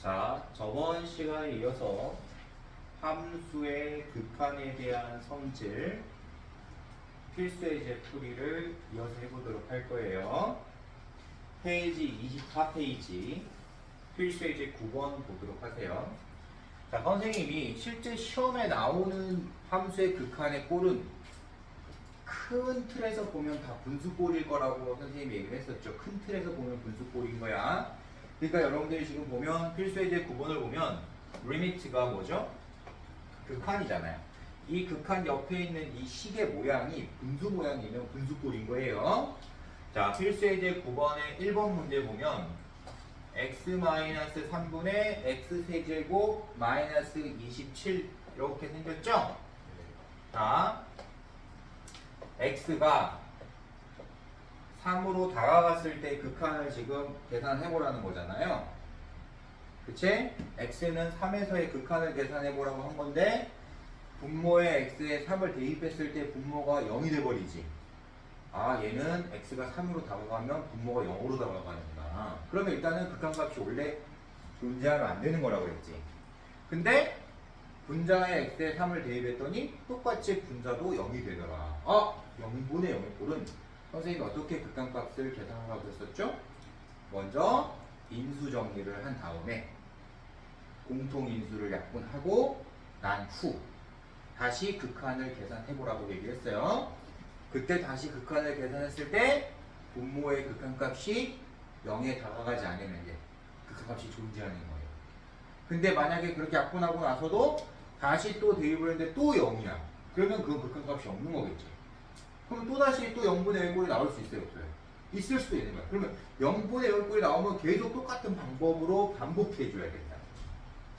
자, 저번 시간에 이어서 함수의 극한에 대한 성질, 필수의 제풀이를 이어서 해보도록 할 거예요. 페이지 24페이지, 필수의 제 9번 보도록 하세요. 자, 선생님이 실제 시험에 나오는 함수의 극한의 꼴은 큰 틀에서 보면 다 분수꼴일 거라고 선생님이 얘기를 했었죠. 큰 틀에서 보면 분수꼴인 거야. 그러니까 여러분들이 지금 보면 필수의 제 9번을 보면 리미트가 뭐죠? 극한이잖아요. 이 극한 옆에 있는 이 식의 모양이 분수 모양이면 분수꼴인 거예요. 자, 필수의 제 9번의 1번 문제 보면 x-3분의 x세제곱 마이너스 27 이렇게 생겼죠? 자, x가 3으로 다가갔을 때 극한을 지금 계산해보라는 거잖아요. 그치? x는 3에서의 극한을 계산해보라고 한 건데 분모의 x에 3을 대입했을 때 분모가 0이 돼버리지. 아, 얘는 x가 3으로 다가가면 분모가 0으로 다가가는구나. 그러면 일단은 극한값이 원래 존재하면 안 되는 거라고 했지. 근데 분자의 x에 3을 대입했더니 똑같이 분자도 0이 되더라. 아, 0분의 0의 꼴은 선생님이 어떻게 극한값을 계산하라고 했었죠? 먼저 인수 정리를 한 다음에 공통인수를 약분하고 난 후 다시 극한을 계산해보라고 얘기했어요. 그때 다시 극한을 계산했을 때 분모의 극한값이 0에 다가가지 않으면 이제 극한값이 존재하는 거예요. 근데 만약에 그렇게 약분하고 나서도 다시 또 대입을 했는데 또 0이야. 그러면 그건 극한값이 없는 거겠죠. 그럼 또다시 또 0분의 1꼴이 나올 수 있어요? 없어요? 있을 수도 있는 거야. 그러면 0분의 1꼴이 나오면 계속 똑같은 방법으로 반복해 줘야 된다.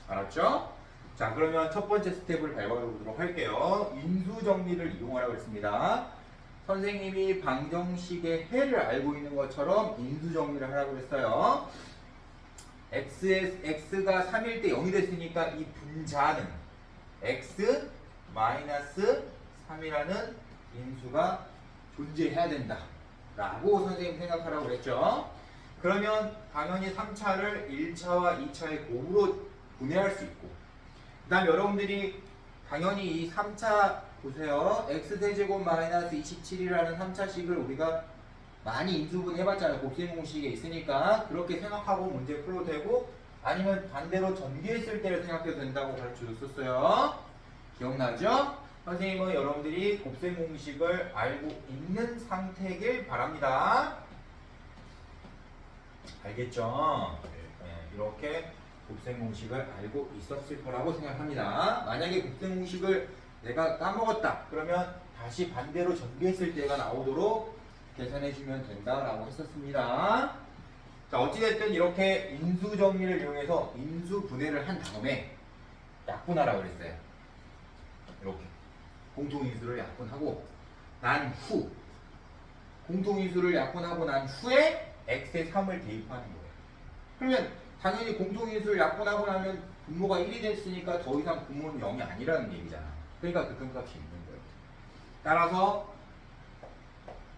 알았죠? 자, 그러면 첫 번째 스텝을 밟아보도록 할게요. 인수 정리를 이용하라고 했습니다. 선생님이 방정식의 해를 알고 있는 것처럼 인수 정리를 하라고 했어요. x가 3일 때 0이 됐으니까 이 분자는 x 마이너스 3이라는 인수가 존재해야 된다 라고 선생님 생각하라고 그랬죠. 그러면 당연히 3차를 1차와 2차의 곱으로 분해할 수 있고, 그 다음 여러분들이 당연히 이 3차 보세요. x세제곱 마이너스 27이라는 3차식을 우리가 많이 인수분 해봤잖아요. 곱셈 공식에 있으니까 그렇게 생각하고 문제 풀어도 되고, 아니면 반대로 전개했을 때를 생각해도 된다고 가르쳐줬었어요. 기억나죠? 선생님은 여러분들이 곱셈 공식을 알고 있는 상태길 바랍니다. 알겠죠? 네, 이렇게 곱셈 공식을 알고 있었을 거라고 생각합니다. 만약에 곱셈 공식을 내가 까먹었다 그러면 다시 반대로 전개했을 때가 나오도록 계산해주면 된다라고 했었습니다. 자, 어찌됐든 이렇게 인수 정리를 이용해서 인수 분해를 한 다음에 약분하라고 그랬어요. 이렇게 공통인수를 약분하고 난 후, 공통인수를 약분하고 난 후에 x에 3을 대입하는 거예요. 그러면 당연히 공통인수를 약분하고 나면 분모가 1이 됐으니까 더 이상 분모는 0이 아니라는 얘기잖아. 그러니까 극한값이 있는 거예요. 따라서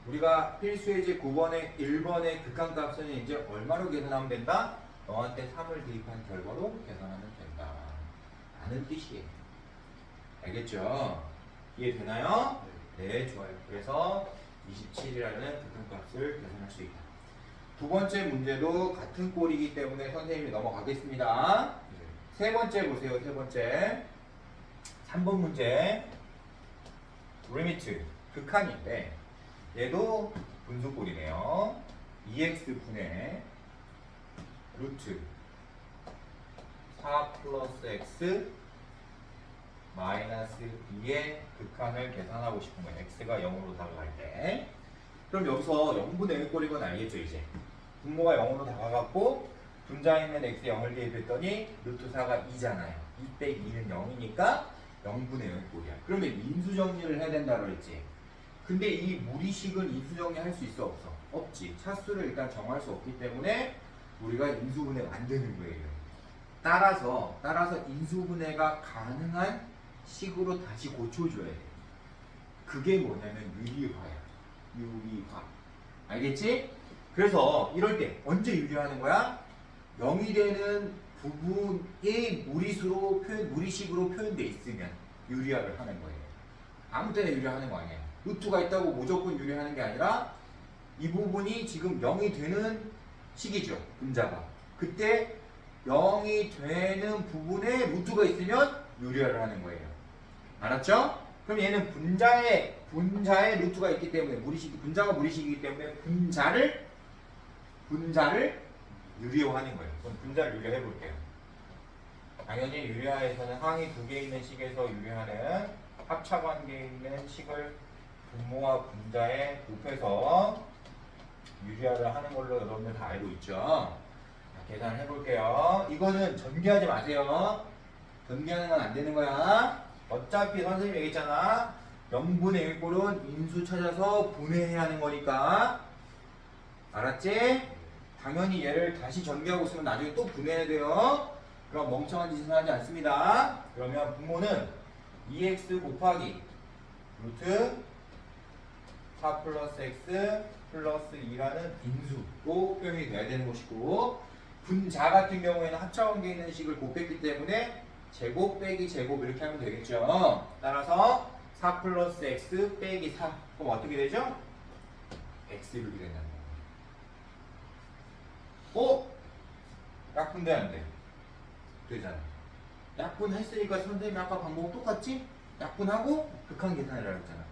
우리가 필수의 제 9번의 1번의 극한값은 이제 얼마로 계산하면 된다? 너한테 3을 대입한 결과로 계산하면 된다 라는 뜻이에요. 알겠죠? 이해되나요? 네, 좋아요. 그래서 27이라는 극한값을 계산할 수 있다. 두 번째 문제도 같은 꼴이기 때문에 선생님이 넘어가겠습니다. 세 번째 보세요. 세 번째 3번 문제 리미트 극한인데 얘도 분수꼴이네요. 2x분의 루트 4 플러스 x 마이너스 2의 극한을 계산하고 싶은 거예요. x가 0으로 다가갈 때. 그럼 여기서 0분의 1꼴인 건 알겠죠, 이제? 분모가 0으로 다가갔고 분자에 있는 x에 0을 대입했더니 루트 4가 2잖아요. 2 빼기 2는 0이니까 0분의 0꼴이야. 그러면 인수정리를 해야 된다고 했지. 근데 이 무리식은 인수정리 할 수 있어, 없어? 없지. 차수를 일단 정할 수 없기 때문에 우리가 인수분해 만드는 거예요. 따라서 인수분해가 가능한 식으로 다시 고쳐줘야 돼. 그게 뭐냐면 유리화야. 유리화. 알겠지? 그래서 이럴 때 언제 유리화하는 거야? 0이 되는 부분이 무리식으로 표현돼 있으면 유리화를 하는 거예요. 아무 때나 유리화하는 거 아니에요. 루트가 있다고 무조건 유리화하는 게 아니라 이 부분이 지금 0이 되는 식이죠. 분자가. 그때 0이 되는 부분에 루트가 있으면 유리화를 하는 거예요. 알았죠? 그럼 얘는 분자에 루트가 있기 때문에 분자가 무리식이기 때문에 분자를 유리화하는 거예요. 그럼 분자를 유리화해 볼게요. 당연히 유리화에서는 항이 두 개 있는 식에서 유리화는 합차관계에 있는 식을 분모와 분자에 곱해서 유리화를 하는 걸로 여러분들 다 알고 있죠. 자, 계산을 해볼게요. 이거는 전개하지 마세요. 전개하는 건 안 되는 거야. 어차피 선생님이 얘기했잖아. 0분의 1꼴은 인수 찾아서 분해해야 하는 거니까. 알았지? 당연히 얘를 다시 전개하고 있으면 나중에 또 분해해야 돼요. 그럼 멍청한 짓은 하지 않습니다. 그러면 분모는 2x 곱하기 루트 4 플러스 x 플러스 2라는 인수로 표현이 돼야 되는 것이고, 분자 같은 경우에는 합차관계에 있는 식을 곱했기 때문에 제곱 빼기 제곱 이렇게 하면 되겠죠. 따라서 4 플러스 x 빼기 4. 그럼 어떻게 되죠? x 이렇게 된다는 거예요. 약분돼 안 돼? 되잖아. 약분했으니까 선생님이 아까 방법 똑같지? 약분하고 극한 계산이라고 했잖아.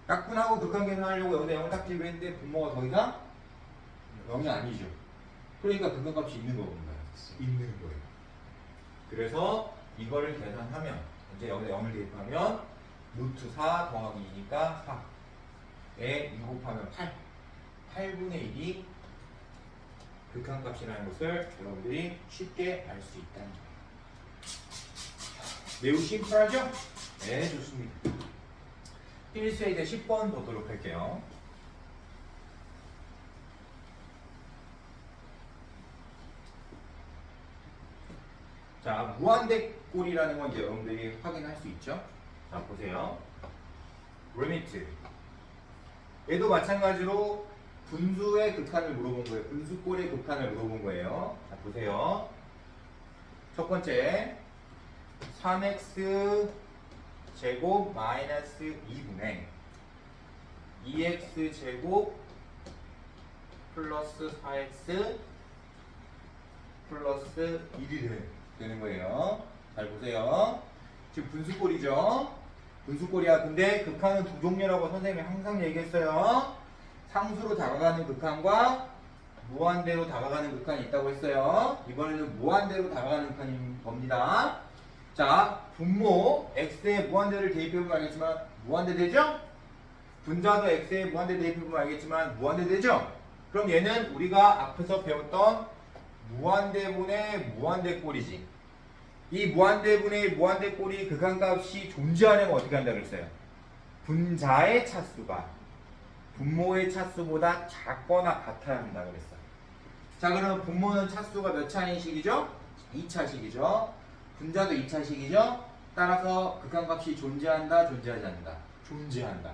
약분하고 극한 계산하려고 여기다 0을 딱 집어했는데 분모가 더 이상 0이 아니죠. 그러니까 극한값이 있는 거군요. 있는 거예요. 그래서 이거를 계산하면 이제 여기다 0을 대입하면 루트 4 더하기 2니까 4에 2 곱하면 8분의 1이 극한값이라는 것을 여러분들이 쉽게 알 수 있다는 거예요. 매우 심플하죠? 네, 좋습니다. 필수에 이제 10번 보도록 할게요. 자, 무한대꼴이라는 건 이제 여러분들이 확인할 수 있죠? 자, 보세요. 리미트. 얘도 마찬가지로 분수의 극한을 물어본 거예요. 분수꼴의 극한을 물어본 거예요. 자, 보세요. 첫 번째, 3x 제곱 마이너스 2분의 2x 제곱 플러스 4x 플러스 1이 되는 거예요. 잘 보세요. 지금 분수꼴이죠. 분수꼴이야. 근데 극한은 두 종류라고 선생님이 항상 얘기했어요. 상수로 다가가는 극한과 무한대로 다가가는 극한이 있다고 했어요. 이번에는 무한대로 다가가는 극한인 겁니다. 자, 분모 x에 무한대를 대입해보면 알겠지만 무한대 되죠? 분자도 x에 무한대 대입해보면 알겠지만 무한대 되죠? 그럼 얘는 우리가 앞에서 배웠던 무한대분의 무한대꼴이지. 이 무한대분의 무한대꼴이 극한값이 존재하려면 어떻게 한다고 그랬어요? 분자의 차수가 분모의 차수보다 작거나 같아야 한다고 그랬어요. 자, 그러면 분모는 차수가 몇 차인 식이죠? 2차식이죠. 분자도 2차식이죠. 따라서 극한값이 존재한다, 존재하지 않는다? 존재한다.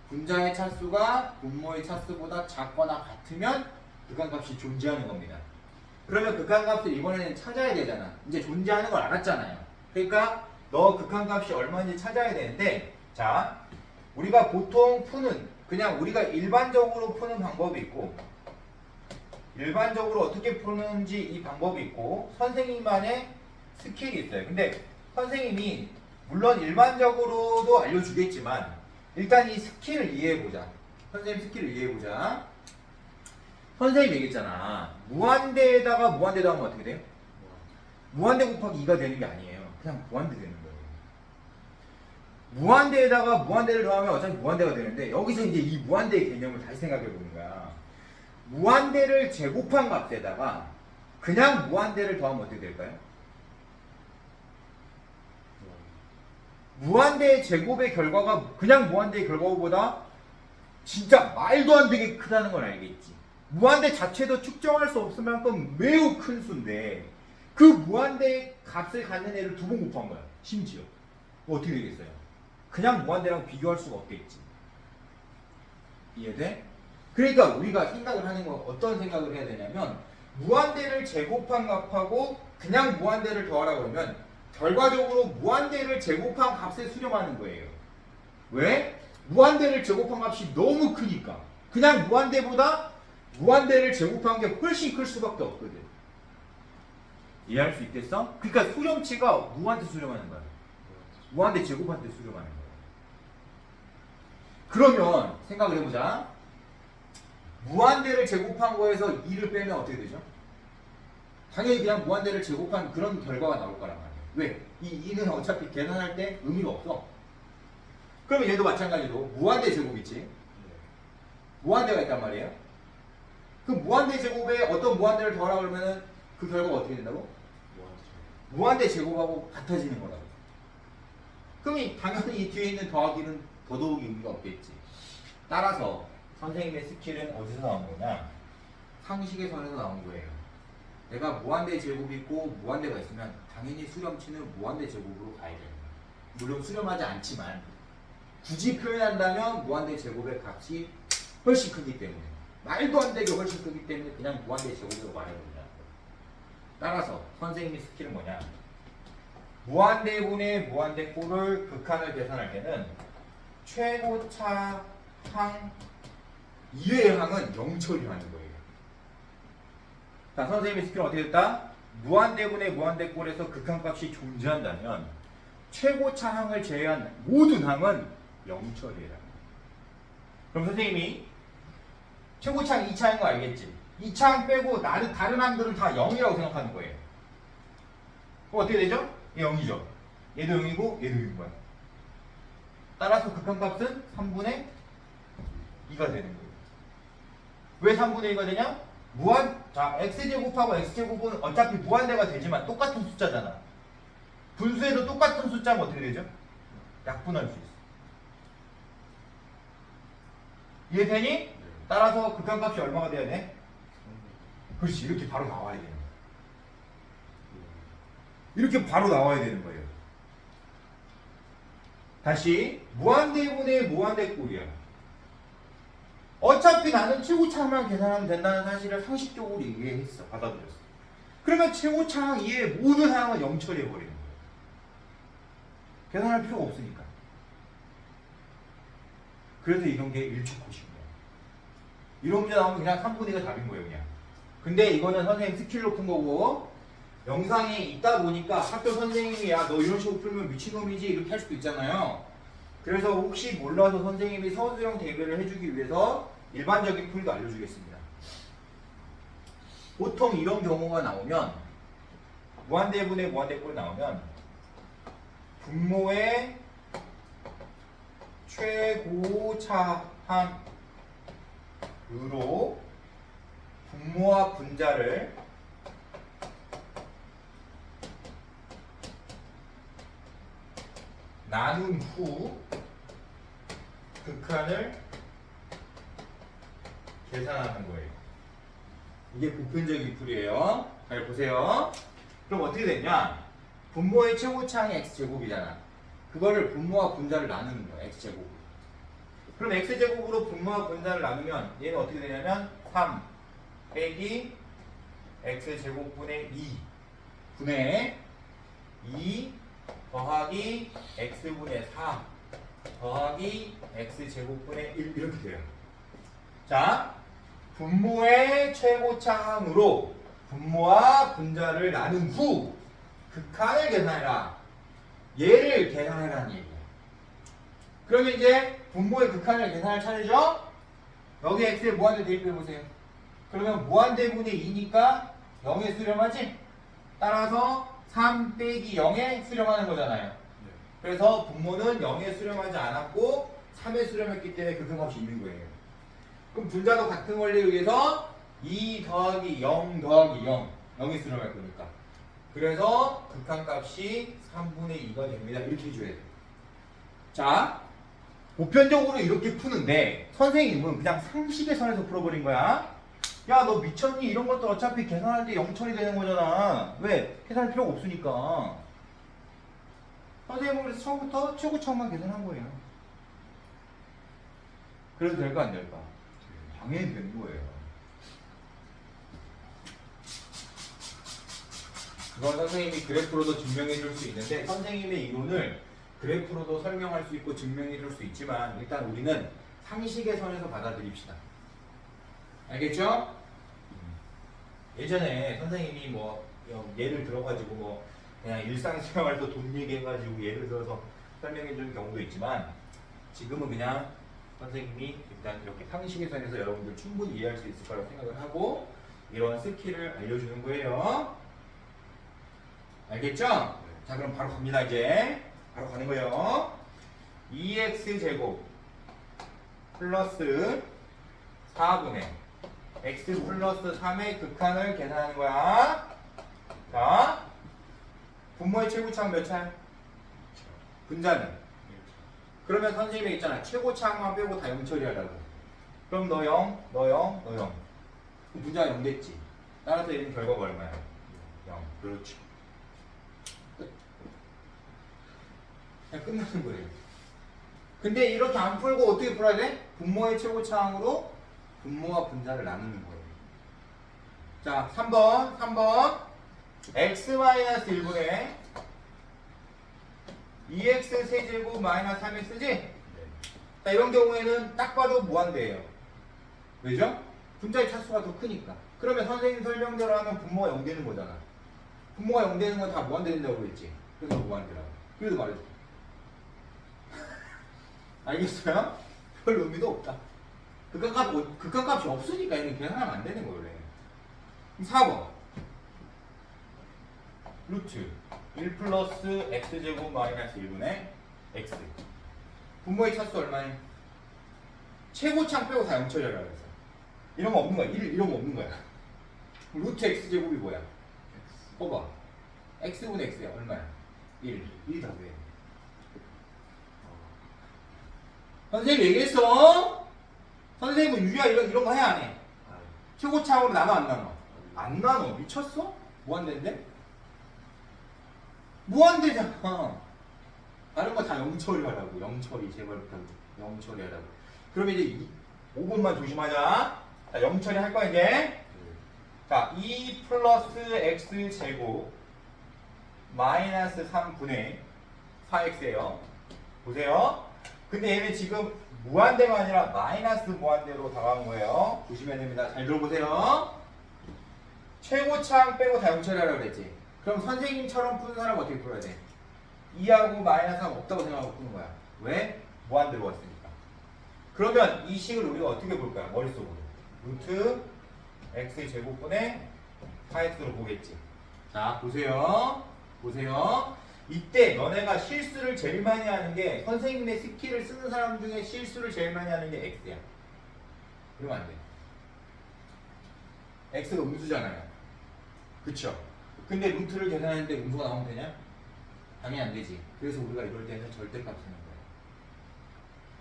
분자의 차수가 분모의 차수보다 작거나 같으면 극한값이 존재하는 겁니다. 그러면 극한값을 이번에는 찾아야 되잖아. 이제 존재하는 걸 알았잖아요. 그러니까 너 극한값이 얼마인지 찾아야 되는데, 자, 우리가 보통 푸는, 그냥 우리가 일반적으로 푸는 방법이 있고, 일반적으로 어떻게 푸는지 이 방법이 있고, 선생님만의 스킬이 있어요. 근데 선생님이 물론 일반적으로도 알려주겠지만 일단 이 스킬을 이해해보자. 선생님 스킬을 이해해보자. 선생님이 얘기했잖아. 무한대에다가 무한대 더하면 어떻게 돼요? 무한대 곱하기 2가 되는 게 아니에요. 그냥 무한대 되는 거예요. 무한대에다가 무한대를 더하면 어차피 무한대가 되는데, 여기서 이제 이 무한대의 개념을 다시 생각해 보는 거야. 무한대를 제곱한 값에다가 그냥 무한대를 더하면 어떻게 될까요? 무한대의 제곱의 결과가 그냥 무한대의 결과보다 진짜 말도 안 되게 크다는 걸 알겠지. 무한대 자체도 측정할 수 없을 만큼 매우 큰 수인데 그 무한대의 값을 갖는 애를 두 번 곱한 거야. 심지어 어떻게 되겠어요? 그냥 무한대랑 비교할 수가 없겠지. 이해돼? 그러니까 우리가 생각을 하는 건 어떤 생각을 해야 되냐면, 무한대를 제곱한 값하고 그냥 무한대를 더하라 그러면 결과적으로 무한대를 제곱한 값에 수렴하는 거예요. 왜? 무한대를 제곱한 값이 너무 크니까. 그냥 무한대보다 무한대를 제곱한 게 훨씬 클 수밖에 없거든. 이해할 수 있겠어? 그러니까 수렴치가 무한대 수렴하는 거야. 무한대 제곱한 대 수렴하는 거야. 그러면 생각을 해보자. 무한대를 제곱한 거에서 2를 빼면 어떻게 되죠? 당연히 그냥 무한대를 제곱한 그런 결과가 나올 거란 말이야. 왜? 이 2는 어차피 계산할 때 의미가 없어. 그러면 얘도 마찬가지로 무한대 제곱이지. 무한대가 있단 말이에요. 그 무한대 제곱에 어떤 무한대를 더하라 그러면은 그 결과가 어떻게 된다고? 무한대 제곱하고 같아지는 거라고. 그럼 당연히 이 뒤에 있는 더하기는 더더욱 의미가 없겠지. 따라서 선생님의 스킬은 어디서 나온 거냐? 상식의 선에서 나온 거예요. 내가 무한대 제곱이 있고 무한대가 있으면 당연히 수렴치는 무한대 제곱으로 가야 돼요. 물론 수렴하지 않지만 굳이 표현한다면 무한대 제곱의 값이 훨씬 크기 때문에 말도 안 되게 훨씬 크기 때문에 그냥 무한대 제곱으로 말해야 된다. 따라서 선생님의 스킬은 뭐냐? 무한대분의 무한대꼴을 극한을 계산할 때는 최고차 항 2의 항은 0 처리하는 거예요. 자, 선생님의 스킬은 어떻게 됐다? 무한대분의 무한대꼴에서 극한값이 존재한다면 최고차 항을 제외한 모든 항은 0 처리해라. 그럼 선생님이 최고차 항 2차인 거 알겠지? 2차 항 빼고 다른 항들은 다 0이라고 생각하는 거예요. 그럼 어떻게 되죠? 얘 0이죠. 얘도 0이고 얘도 0인 거야. 따라서 극한값은 3분의 2가 되는 거예요. 왜 3분의 2가 되냐? 자, x제곱하고 x제곱은 어차피 무한대가 되지만 똑같은 숫자잖아. 분수에서 똑같은 숫자면 어떻게 되죠? 약분할 수 있어. 이해되니? 따라서 극한값이 얼마가 돼야 돼? 그렇지, 이렇게 바로 나와야 되는 거야. 이렇게 바로 나와야 되는 거예요. 다시 무한대분의 무한대꼴이야. 어차피 나는 최고차항만 계산하면 된다는 사실을 상식적으로 이해했어. 받아들였어. 그러면 최고차항 이외의 모든 항은 0 처리해버리는 거예요. 계산할 필요가 없으니까. 그래서 이런 게 일축코시인 거야. 이런 문제 나오면 그냥 3분의 2가 답인 거예요. 그냥. 근데 이거는 선생님 스킬로 푼 거고 영상이 있다 보니까 학교 선생님이 야 너 이런 식으로 풀면 미친놈이지 이렇게 할 수도 있잖아요. 그래서 혹시 몰라서 선생님이 서술형 대비를 해주기 위해서 일반적인 풀이도 알려주겠습니다. 보통 이런 경우가 나오면 무한대분의 무한대꼴이 나오면 분모의 최고차항으로 분모와 분자를 나눈 후 극한을 계산하는 거예요. 이게 보편적인 풀이에요. 잘 보세요. 그럼 어떻게 되냐? 분모의 최고차항이 x제곱이잖아. 그거를 분모와 분자를 나누는 거야. x제곱. 그럼 x제곱으로 분모와 분자를 나누면 얘는 어떻게 되냐면 3 빼기 x제곱분의 2 분의 2 더하기 x분의 4 더하기 x제곱분의 1 이렇게 돼요. 자, 분모의 최고차항으로 분모와 분자를 나눈 후 극한을 계산해라. 얘를 계산해라는 얘기예요. 그러면 이제 분모의 극한을 계산할 차례죠? 여기 x에 무한대 대입해보세요. 그러면 무한대분의 2니까 0에 수렴하지? 따라서 3 빼기 0에 수렴하는 거잖아요. 그래서 분모는 0에 수렴하지 않았고 3에 수렴했기 때문에 극한값이 있는 거예요. 그럼 분자도 같은 원리에 의해서 2 더하기 0 더하기 0 0에 수렴할 거니까. 그래서 극한값이 3분의 2가 됩니다. 이렇게 해줘야 돼요. 자, 보편적으로 이렇게 푸는데 선생님은 그냥 상식의 선에서 풀어버린 거야. 야, 너 미쳤니? 이런 것도 어차피 계산할 때 0 처리되는 거잖아. 왜? 계산할 필요가 없으니까. 선생님은 그래서 처음부터 최고차항만 계산한 거예요. 그래도 될까 안 될까? 당연히 되는 거예요. 이건 선생님이 그래프로도 증명해 줄 수 있는데 선생님의 이론을 그래프로도 설명할 수 있고 증명해 줄 수 있지만 일단 우리는 상식의 선에서 받아들입시다. 알겠죠? 예전에 선생님이 뭐 예를 들어가지고 뭐 그냥 일상생활도 돈 얘기해가지고 예를 들어서 설명해 주는 경우도 있지만 지금은 그냥 선생님이 일단 이렇게 상식의 선에서 여러분들 충분히 이해할 수 있을 거라고 생각을 하고 이런 스킬을 알려주는 거예요. 알겠죠? 자 그럼 바로 갑니다. 이제 바로 가는 거예요. 2x제곱 플러스 4분의 x 플러스 3의 극한을 계산하는 거야. 자 분모의 최고차항 몇 차야? 분자는? 그러면 선생님이 있잖아. 최고차항만 빼고 다 0 처리하라고. 그럼 너 0, 너 0, 너 0. 그럼 분자가 0 됐지. 따라서 얘는 결과가 얼마야? 0. 그렇지. 끝. 그냥 끝나는 거예요. 근데 이렇게 안 풀고 어떻게 풀어야 돼? 분모의 최고차항으로 분모와 분자를 나누는 거예요. 자, 3번. x-1분의 2x 세제곱 마이너스 3x지? 자, 이런 경우에는 딱 봐도 무한대예요. 왜죠? 분자의 차수가 더 크니까. 그러면 선생님 설명대로 하면 분모가 0 되는 거잖아. 분모가 0 되는 건 다 무한대된다고 그랬지. 그래서 무한대라고. 그래도 말해줘. 알겠어요? 별 의미도 없다. 극한값이 없으니까 얘는 계산하면 안 되는 거예요. 4번. 루트 1 플러스 x제곱 마이너스 1분의 x. 분모의 차수 얼마니? 최고차항 빼고 다 0 처리하라고 했어. 이런 거 없는 거야. 이런 거 없는 거야. 루트 x제곱이 뭐야? 봐봐. x분의 x야. 얼마야? 1. 1이 답이에요. 선생님 얘기했어? 선생님은 유리야 이런 거 해 안 해? 최고차항으로 나눠 안 나눠? 안 나눠. 미쳤어? 무한대인데? 무한대잖아. 다른 거 다 0 처리하라고. 0 처리 제발 부탁. 0 처리하라고. 그럼 이제 5분만 조심하자. 자, 0 처리 할 거야 이제. 자, 2 플러스 x 제곱 마이너스 3분의 4x예요. 보세요. 근데 얘는 지금 무한대가 아니라 마이너스 무한대로 다가온 거예요. 보시면 됩니다. 잘 들어보세요. 최고차항 빼고 다 0 처리하라고 그랬지. 그럼 선생님처럼 푸는 사람은 어떻게 풀어야 돼? 2하고 마이너스 3 없다고 생각하고 푸는 거야. 왜? 무한대로 왔으니까. 그러면 이 식을 우리가 어떻게 볼 거야? 머릿속으로. 루트 x 제곱분의 4x로 보겠지. 자, 보세요. 이때 너네가 실수를 제일 많이 하는 게 선생님의 스킬을 쓰는 사람 중에 실수를 제일 많이 하는 게 x야. 그러면 안 돼. x가 음수잖아요. 그쵸? 근데 루트를 계산하는데 음수가 나오면 되냐? 당연히 안 되지. 그래서 우리가 이럴 때는 절대값 쓰는 거예요.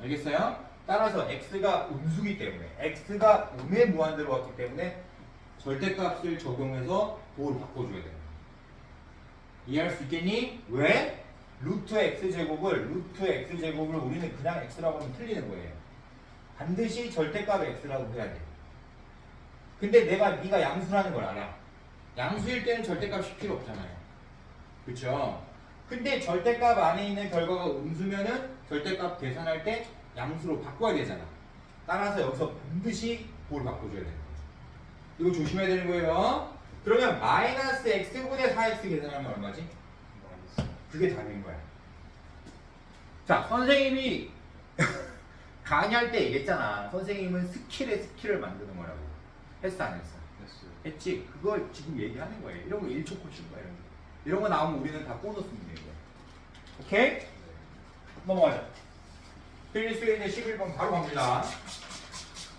알겠어요? 따라서 x가 음수기 때문에 x가 음의 무한대로 왔기 때문에 절대값을 적용해서 도를 바꿔줘야 돼요. 이해할 수 있겠니? 왜? 루트 x제곱을 우리는 그냥 x라고 하면 틀리는 거예요. 반드시 절대값 x라고 해야 돼. 근데 네가 양수라는 걸 알아. 양수일 때는 절대값이 필요 없잖아요. 그쵸? 근데 절대값 안에 있는 결과가 음수면은 절대값 계산할 때 양수로 바꿔야 되잖아. 따라서 여기서 반드시 뭘 바꿔줘야 돼. 이거 조심해야 되는 거예요. 그러면 마이너스 x분의 4x 계산하면 얼마지? 그게 답인 거야. 자, 선생님이 강의할 때 얘기했잖아. 선생님은 스킬을 만드는 거라고. 했어 안 했어? 했지. 그걸 지금 얘기하는 거예요. 이런 거 1초 코치인 거야. 이런 거 나오면 우리는 다 보너스입니다. 이거. 오케이? 넘어가자. 필리스인의 11번 바로 갑니다.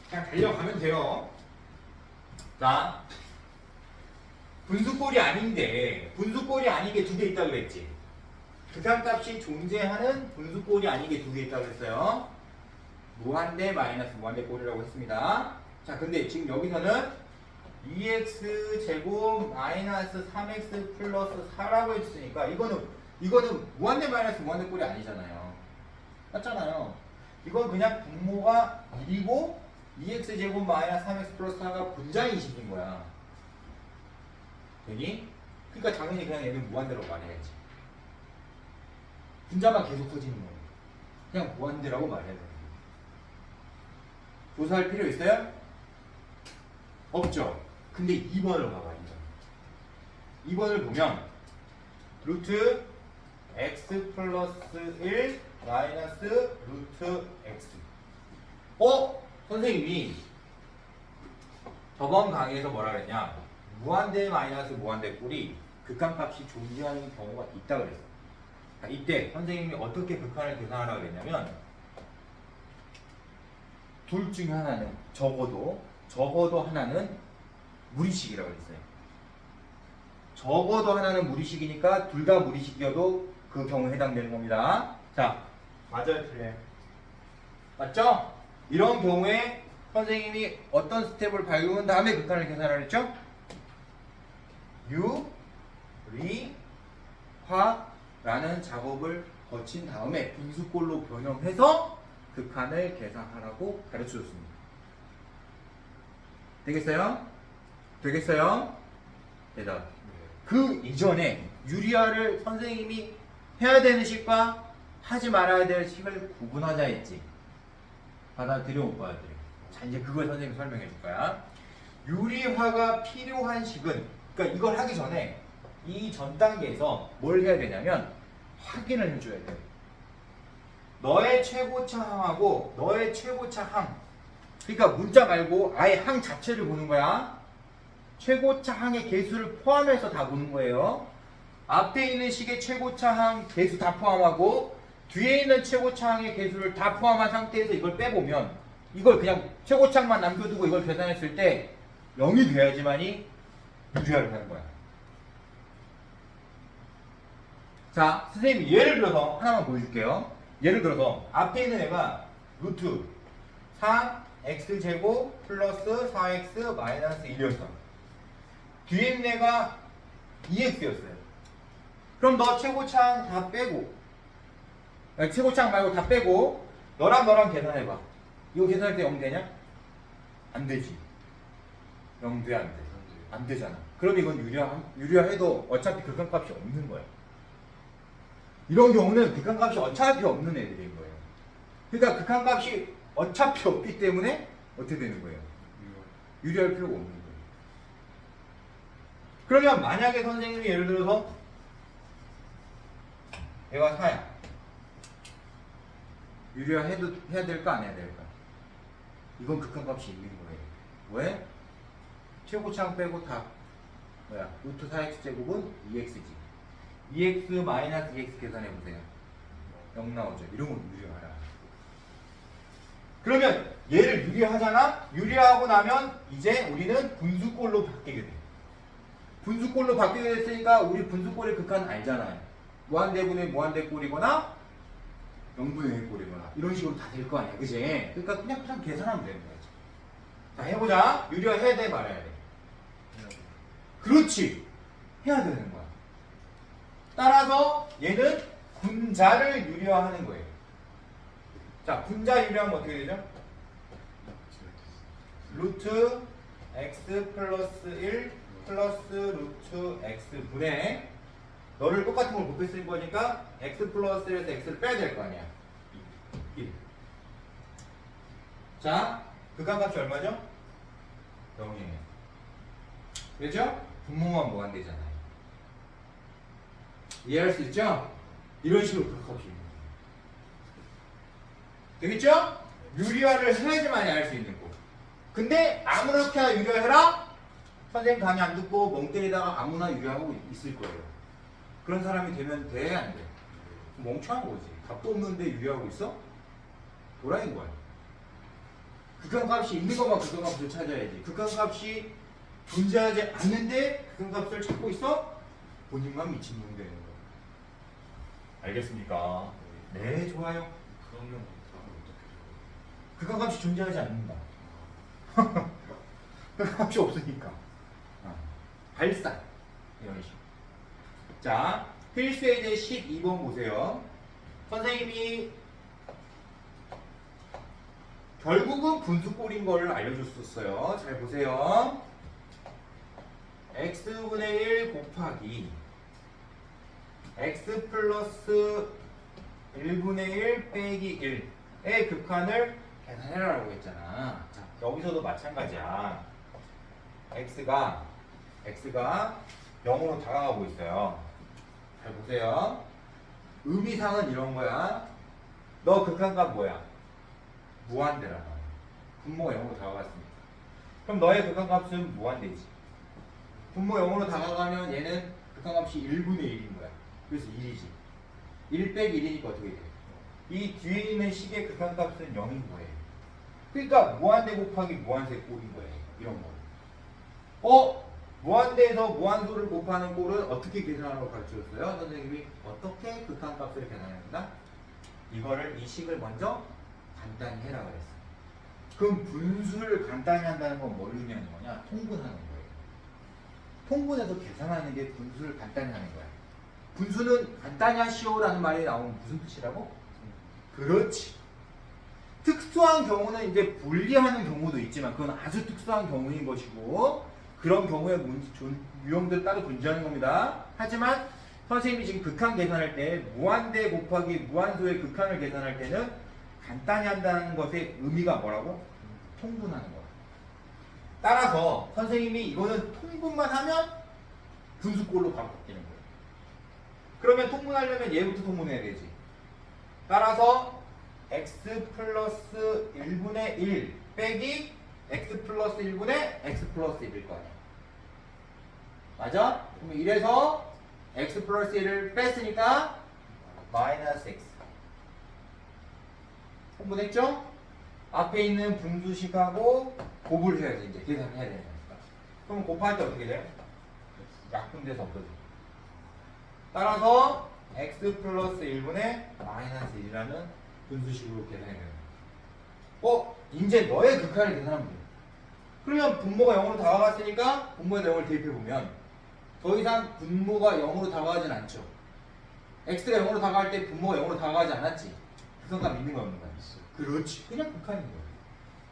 그냥 달려가면 돼요. 자, 분수꼴이 아닌데 분수꼴이 아니게 두 개 있다고 그랬지. 극한값이 존재하는 분수꼴이 아니게 두 개 있다고 그랬어요. 무한대 마이너스 무한대 꼴이라고 했습니다. 자, 근데 지금 여기서는 2x 제곱 마이너스 3x 플러스 4라고 했으니까 이거는 무한대 마이너스 무한대 꼴이 아니잖아요. 맞잖아요. 이건 그냥 분모가 1이고 2x 제곱 마이너스 3x 플러스 4가 분자인식인 거야. 되니? 그러니까 당연히 그냥 얘는 무한대라고 말해야지. 분자만 계속 커지는 거예요. 그냥 무한대라고 말해야 돼요. 조사할 필요 있어요? 없죠. 근데 2번을 봐봐. 2번을 보면 루트 x 플러스 1 마이너스 루트 x. 선생님이 저번 강의에서 뭐라 그랬냐? 무한대 마이너스 무한대 꼴이 극한값이 존재하는 경우가 있다 그랬어. 이때 선생님이 어떻게 극한을 계산하라고 그랬냐면 둘 중에 하나는 적어도 하나는 무리식이라고 그랬어요. 적어도 하나는 무리식이니까 둘 다 무리식이어도 그 경우에 해당되는 겁니다. 자, 맞아요, 틀려요? 맞죠? 이런 경우에 선생님이 어떤 스텝을 밟은 다음에 극한을 계산하라 했죠? 유리화라는 작업을 거친 다음에 분수꼴로 변형해서 극한을 계산하라고 가르쳐줬습니다. 되겠어요? 되겠어요? 대답. 그 이전에 유리화를 선생님이 해야 되는 식과 하지 말아야 될 식을 구분하자 했지. 받아들여 못 받아들여? 자, 이제 그걸 선생님이 설명해 줄 거야. 유리화가 필요한 식은, 그러니까 이걸 하기 전에 이 전 단계에서 뭘 해야 되냐면 확인을 해줘야 돼. 너의 최고차 항하고 너의 최고차 항, 그러니까 문자 말고 아예 항 자체를 보는 거야. 최고차 항의 개수를 포함해서 다 보는 거예요. 앞에 있는 식의 최고차 항 개수 다 포함하고 뒤에 있는 최고차 항의 개수를 다 포함한 상태에서 이걸 빼보면, 이걸 그냥 최고차 항만 남겨두고 이걸 계산했을 때 0이 돼야지만이 유리화를 하는 거야. 자, 선생님이 예를 들어서 하나만 보여줄게요. 예를 들어서 앞에 있는 애가 루트 4x제곱 플러스 4x 마이너스 1이었어. 뒤에 있는 애가 2x였어요. 그럼 너 최고차항 다 빼고, 최고차항 말고 다 빼고 너랑 계산해봐. 이거 계산할 때 0 되냐? 안 되지. 0 돼, 안 돼? 안 되잖아. 그럼 이건 유리화해도 어차피 극한값이 없는 거야. 이런 경우는 극한값이 어차피 없는 애들인 거예요. 그러니까 극한값이 어차피 없기 때문에 어떻게 되는 거예요? 유리할 필요가 없는 거예요. 그러면 만약에 선생님이 예를 들어서 얘가 4야. 유리화 해야 될까 안 해야 될까? 이건 극한값이 있는 거예요. 왜? 최고차항 빼고 다 루트 4x 제곱은 2x지. 2x 마이너스 2x 계산해 보세요. 0 나오죠. 이런 건 유리화라. 그러면 얘를 유리화하잖아? 유리화하고 나면 이제 우리는 분수꼴로 바뀌게 돼. 분수꼴로 바뀌게 됐으니까 우리 분수꼴의 극한 알잖아요. 무한대분의 무한대꼴이거나 0분의 1꼴이거나 이런 식으로 다 될 거 아니야. 그치? 그러니까 그냥 계산하면 되는 거지. 자, 해보자. 유리화 해야 돼 말아야 돼? 그렇지. 해야 되는 거야. 따라서 얘는 분자를 유리화하는 거예요. 자, 분자 유리하면 어떻게 되죠? 루트 x 플러스 1 플러스 루트 x 분의, 너를 똑같은 걸 곱했을 거니까 x 플러스 1에서 x를 빼야 될 거 아니야. 1. 자, 극한값이 얼마죠? 0이에요. 그렇죠? 분모만 무한대잖아요. 이해할 수 있죠? 이런 식으로 극한값이 있는 거예요. 되겠죠? 유리화를 해야지만이 알 수 있는 거. 근데 아무렇게나 유리화해라? 선생님 강의 안 듣고 멍 때리다가 아무나 유리하고 있을 거예요. 그런 사람이 되면 돼? 안 돼? 멍청한 거지. 답도 없는데 유리하고 있어? 도라인 거야. 극한값이 있는 것만 극한값을 찾아야지. 극한값이 존재하지 않는데 극한값을 찾고 있어? 본인만 미친놈 되는 거야. 알겠습니까? 네, 좋아요. 그러면 극한값이 존재하지 않는다. 극한값이 없으니까. 발산 이런 식. 자, 필수예제 12번 보세요. 선생님이 결국은 분수꼴인 걸 알려줬었어요. 잘 보세요. x분의 1 곱하기 x 플러스 1분의 1 빼기 1의 극한을 계산해라라고 했잖아. 자, 여기서도 마찬가지야. x가 0으로 다가가고 있어요. 잘 보세요. 의미상은 이런 거야. 너 극한값 뭐야? 무한대라고. 분모가 0으로 다가갔으니까. 그럼 너의 극한값은 무한대지. 분모 0으로 다가가면 얘는 극한값이 1분의 1인 거야. 그래서 1이지. 1 빼기 1이니까 어떻게 돼? 이 뒤에 있는 식의 극한값은 0인 거예요. 그러니까 무한대 곱하기 무한대 꼴인 거예요. 이런 거. 무한대에서 무한소를 곱하는 꼴은 어떻게 계산하라고 가르쳐줬어요? 선생님이 어떻게 극한값을 계산한다? 이거를 이 식을 먼저 간단히 해라 그랬어. 그럼 분수를 간단히 한다는 건 뭘 의미하는 거냐? 통분하는 거예요. 통분해서 계산하는 게 분수를 간단히 하는 거야. 분수는 간단히 하시오라는 말이 나오면 무슨 뜻이라고? 그렇지. 특수한 경우는 이제 분리하는 경우도 있지만 그건 아주 특수한 경우인 것이고 그런 경우에 유형들 따로 존재하는 겁니다. 하지만 선생님이 지금 극한 계산할 때 무한대 곱하기 무한소의 극한을 계산할 때는 간단히 한다는 것의 의미가 뭐라고? 통분하는 거야. 따라서 선생님이 이거는 통분만 하면 분수꼴로 바로 바뀌는 거예요. 그러면 통분하려면 얘부터 통분해야 되지. 따라서 x 플러스 1분의 1 빼기 x 플러스 1분의 x 플러스 1일 거 아니야. 맞아? 그럼 이래서 x 플러스 1을 뺐으니까 마이너스 x. 통분했죠? 앞에 있는 분수식하고 곱을 해야지. 이제 계산해야 되는 거니까. 그럼 곱할 때 어떻게 돼? 약분돼서 없어져. 따라서 x 플러스 1분의 마이너스 1이라는 분수식으로 계산해야 돼요. 이제 너의 극한을 계산하면 돼. 그러면 분모가 0으로 다가갔으니까 분모에 0을 대입해보면 더 이상 분모가 0으로 다가가진 않죠. x가 0으로 다가갈 때 분모가 0으로 다가가지 않았지. 극한값 있는 거 없는 거야? 그렇지. 그냥 극한인 거야.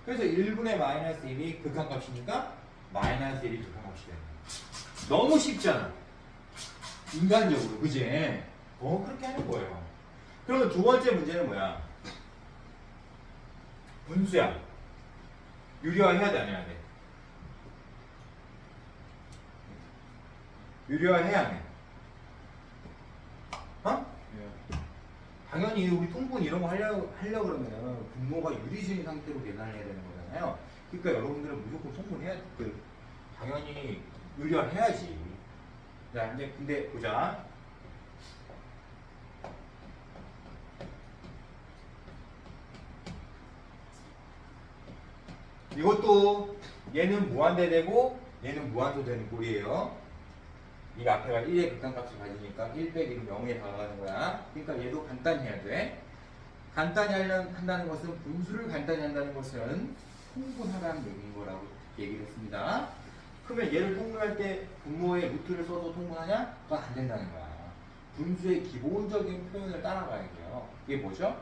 그래서 1분의 마이너스 1이 극한값이니까 마이너스 1이 극한값이 되는 거야. 너무 쉽잖아. 인간적으로. 그지? 그렇게 하는 거예요. 그러면 두 번째 문제는 뭐야? 분수야. 유리화 해야 돼, 안 해야 돼? 유리화 해야 해. 당연히 우리 통분 이런 거 하려고 그러면 분모가 유리수인 상태로 계산을 해야 되는 거잖아요. 그러니까 여러분들은 무조건 통분해야 돼. 당연히 유리화 해야지. 자, 이제 근데 보자. 이것도 얘는 무한대 되고 얘는 무한소 되는 꼴이에요. 이 앞에가 1의 극한값을 가지니까 1 빼기 1은 0에 다가가는 거야. 그러니까 얘도 간단히 해야 돼. 간단히 한다는 것은 분수를 간단히 한다는 것은 통분하라는 얘기인 거라고 얘기를 했습니다. 그러면 얘를 통분할 때 분모의 루트를 써서 통분하냐? 그건 안 된다는 거야. 분수의 기본적인 표현을 따라가야 돼요. 이게 뭐죠?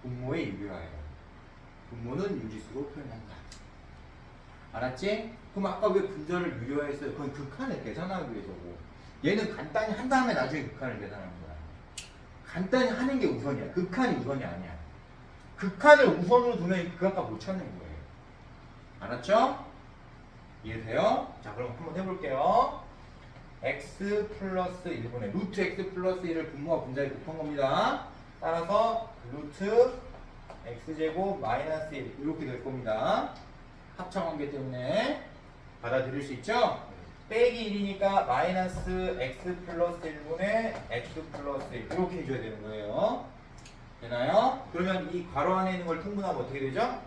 분모의 유리화예요. 분모는 유리수로 표현한다. 알았지? 그럼 아까 왜 분자를 유리화했어요? 그건 극한을 계산하기 위해서고 얘는 간단히 한 다음에 나중에 극한을 계산하는 거야. 간단히 하는 게 우선이야. 극한이 우선이 아니야. 극한을 우선으로 두면 극한값 못 찾는 거예요. 알았죠? 이해돼요? 자, 그럼 한번 해볼게요. x 플러스 1분의 루트 x 플러스 1을 분모와 분자에 곱한 겁니다. 따라서 루트 x제곱 마이너스 1 이렇게 될 겁니다. 합차관계 때문에 받아들일 수 있죠? 빼기 1이니까 마이너스 x 플러스 1분의 x 플러스 1 이렇게 해줘야 되는 거예요. 되나요? 그러면 이 괄호 안에 있는 걸 통분하면 어떻게 되죠?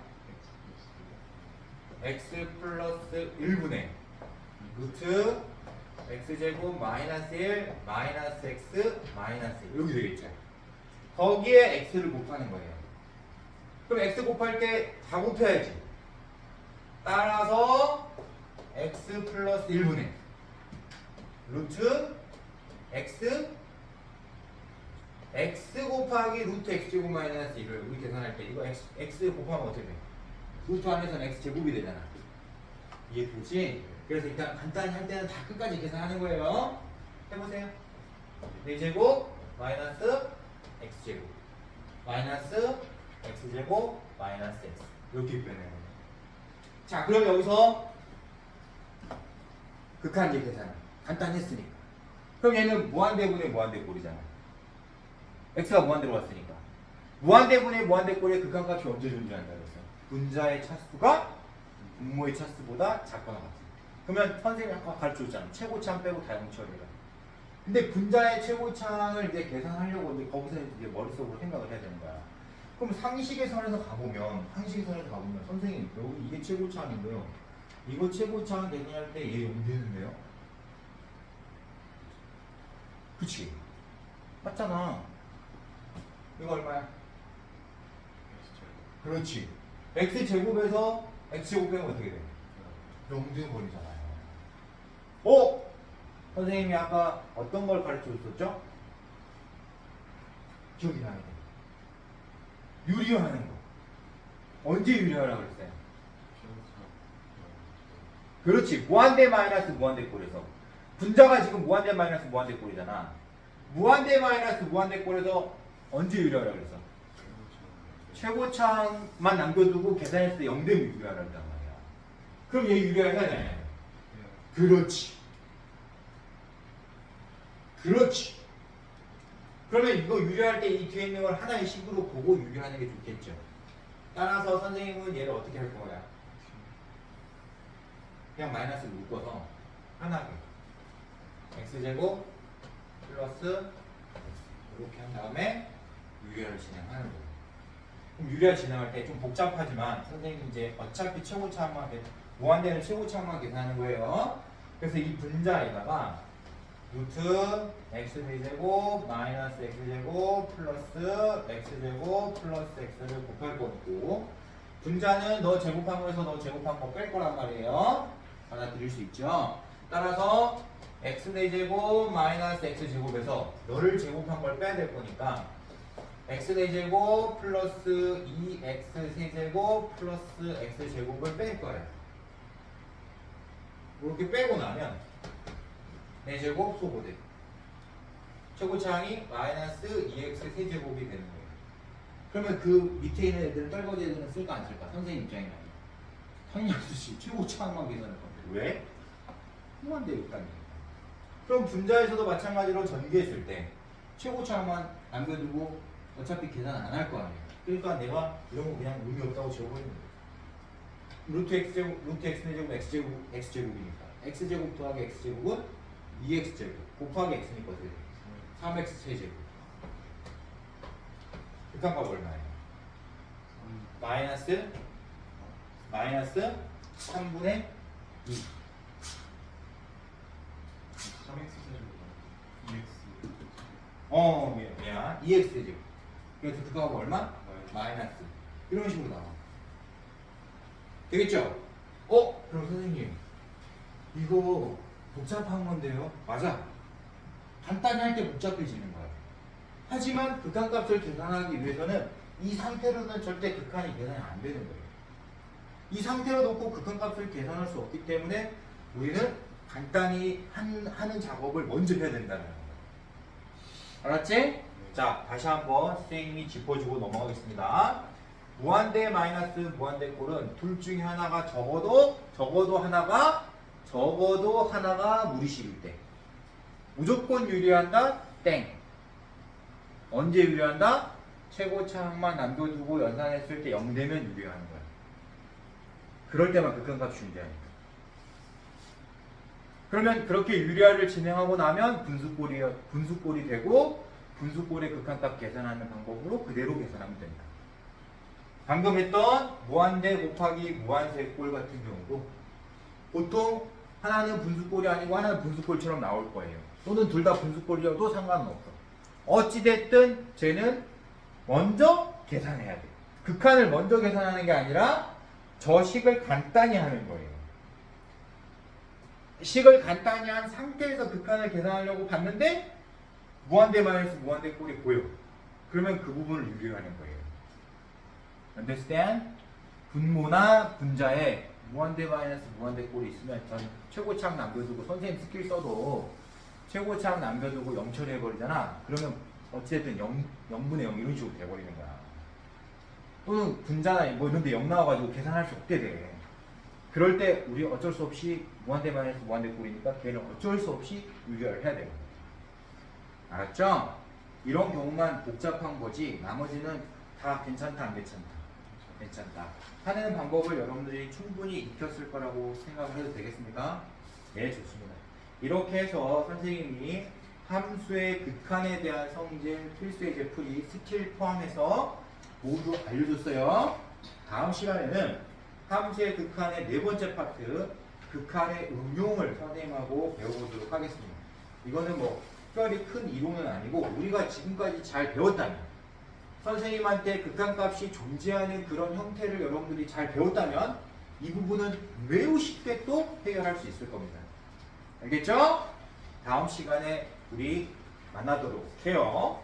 x 플러스 1분의 루트 x제곱 마이너스 1 마이너스 x 마이너스 1 이렇게 되겠죠? 거기에 x를 곱하는 거예요. 그럼 x 곱할 때 다 곱해야지. 따라서 x 플러스 1분의 루트 x 곱하기 루트 x제곱 마이너스 1을 우리 계산할 때 이거 x 곱하면 어떻게 돼? 루트 안에서는 x 제곱이 되잖아. 이해되지? 그래서 일단 간단히 할 때는 다 끝까지 계산하는 거예요. 해보세요. 4제곱 마이너스 x제곱 마이너스 x제곱 마이너스 x 이렇게 표현해요. 자, 그럼 여기서 극한제 계산 간단했으니까. 그럼 얘는 무한대분의 무한대꼴이잖아. x가 무한대로 왔으니까. 무한대분의 무한대꼴의 극한값이 언제 존재한다 그랬어요? 분자의 차수가 분모의 차수보다 작거나 같아. 그러면 선생님이 아까 가르쳐줬잖아. 최고차항 빼고 다 영처리라. 근데 분자의 최고차항을 이제 계산하려고 이제 거기서 이제 머릿속으로 생각을 해야 되는 거야. 그럼 상식의 선에서 가보면 선생님 여기 이게 최고차항인데요. 이거 최고차항 계산할 때 얘 0 되는데요? 그치? 맞잖아. 이거 얼마야? 그렇지. x제곱에서 x제곱 빼면 어떻게 돼? 0 되어버리잖아요. 선생님이 아까 어떤 걸 가르쳐 줬었죠? 기억이 나야 돼. 유리화하는 거. 언제 유리화라고 그랬어요? 그렇지. 무한대 마이너스 무한대 꼴에서. 분자가 지금 무한대 마이너스 무한대 꼴이잖아. 무한대 마이너스 무한대 꼴에서 언제 유리화라고 그랬어? 최고차항만 남겨두고 계산했을 때 0 되면 유리화라고 했단 말이야. 그럼 얘 유리화 해야 되나요? 그렇지. 그렇지. 그러면 이거 유리할 때 이 뒤에 있는 걸 하나의 식으로 보고 유리하는 게 좋겠죠. 따라서 선생님은 얘를 어떻게 할 거야? 그냥 마이너스를 묶어서 하나게 x제곱 플러스 x 이렇게 한 다음에 유리화를 진행하는 거예요. 그럼 유리화 진행할 때 좀 복잡하지만 선생님이 이제 어차피 최고차항만 무한대는 최고차항만 계산하는 거예요. 그래서 이 분자에다가 루트 x4제곱 마이너스 x제곱 플러스 x제곱 플러스 x를 곱할 거고 분자는 너 제곱한 거에서 너 제곱한 거 뺄 거란 말이에요. 받아들일 수 있죠. 따라서 x4제곱 마이너스 x제곱에서 너를 제곱한 걸 빼야 될 거니까 x4제곱 플러스 2x3제곱 플러스 x제곱을 뺄 거예요. 이렇게 빼고 나면 4제곱 소고대 최고차항이 마이너스 2x 세제곱이 되는 거예요. 그러면 그 밑에 있는 애들은 떨거지 애들은 쓸까 안 쓸까? 선생님 입장이면 선생님 최고차항만 계산할 건데 왜? 무한대 일단이니까. 그럼 분자에서도 마찬가지로 전개했을 때 최고차항만 남겨두고 어차피 계산 안 할 거 아니에요. 그러니까 내가 이런 거 그냥 의미 없다고 지워버리는 거예요. 루트 x제곱, 루트 x제곱, x제곱이니까 x제곱 더하기 x제곱은 2x제곱 곱하기 x니까 어떻게 돼? 3x 세제곱. 극한값 얼마예요? 마이너스 3분의 2. 3x 세제곱 2x 미안. 2x 세제곱. 그래서 극한값 얼마? 마이너스. 이런 식으로 나와. 되겠죠? 그럼 선생님 이거 복잡한 건데요? 맞아. 간단히 할 때 복잡해지는 거야. 하지만 극한값을 계산하기 위해서는 이 상태로는 절대 극한이 계산이 안 되는 거예요. 이 상태로 놓고 극한값을 계산할 수 없기 때문에 우리는 간단히 하는 작업을 먼저 해야 된다는 거예요. 알았지? 네. 자, 다시 한번 선생님이 짚어주고 넘어가겠습니다. 무한대 마이너스 무한대 꼴은 둘 중에 하나가 적어도 하나가 무리식일 때 무조건 유리한다? 땡. 언제 유리한다? 최고차항만 남겨두고 연산했을 때 0 되면 유리하는 거야. 그럴 때만 극한값이 존재하니까. 그러면 그렇게 유리화를 진행하고 나면 분수꼴이 되고 분수꼴의 극한값 계산하는 방법으로 그대로 계산하면 된다. 방금 했던 무한대 곱하기 무한세꼴 같은 경우도 보통 하나는 분수꼴이 아니고 하나는 분수꼴처럼 나올 거예요. 또는 둘 다 분수꼴이어도 상관은 없어. 어찌됐든 쟤는 먼저 계산해야 돼. 극한을 먼저 계산하는 게 아니라 저 식을 간단히 하는 거예요. 식을 간단히 한 상태에서 극한을 계산하려고 봤는데 무한대 마이너스 무한대 꼴이 보여. 그러면 그 부분을 유리하는 거예요. Understand? 분모나 분자의 무한대 마이너스 무한대 꼴이 있으면 전 최고차항 남겨두고 선생님 스킬 써도 최고차항 남겨두고 0 처리해버리잖아. 그러면 어찌됐든 0분의 0 이런 식으로 돼버리는 거야. 또는 분자나 뭐 이런 데 0 나와가지고 계산할 수 없게 돼. 그럴 때 우리 어쩔 수 없이 무한대 마이너스 무한대 꼴이니까 걔는 어쩔 수 없이 유결해야 되거든. 알았죠? 이런 경우만 복잡한 거지 나머지는 다 괜찮다 안 괜찮다? 괜찮다. 하는 방법을 여러분들이 충분히 익혔을 거라고 생각을 해도 되겠습니까? 네, 좋습니다. 이렇게 해서 선생님이 함수의 극한에 대한 성질, 필수의 제풀이, 스킬 포함해서 모두 알려줬어요. 다음 시간에는 함수의 극한의 네 번째 파트, 극한의 응용을 선생님하고 배워보도록 하겠습니다. 이거는 뭐 특별히 큰 이론은 아니고 우리가 지금까지 잘 배웠다면 선생님한테 극한값이 존재하는 그런 형태를 여러분들이 잘 배웠다면 이 부분은 매우 쉽게 또 해결할 수 있을 겁니다. 알겠죠? 다음 시간에 우리 만나도록 해요.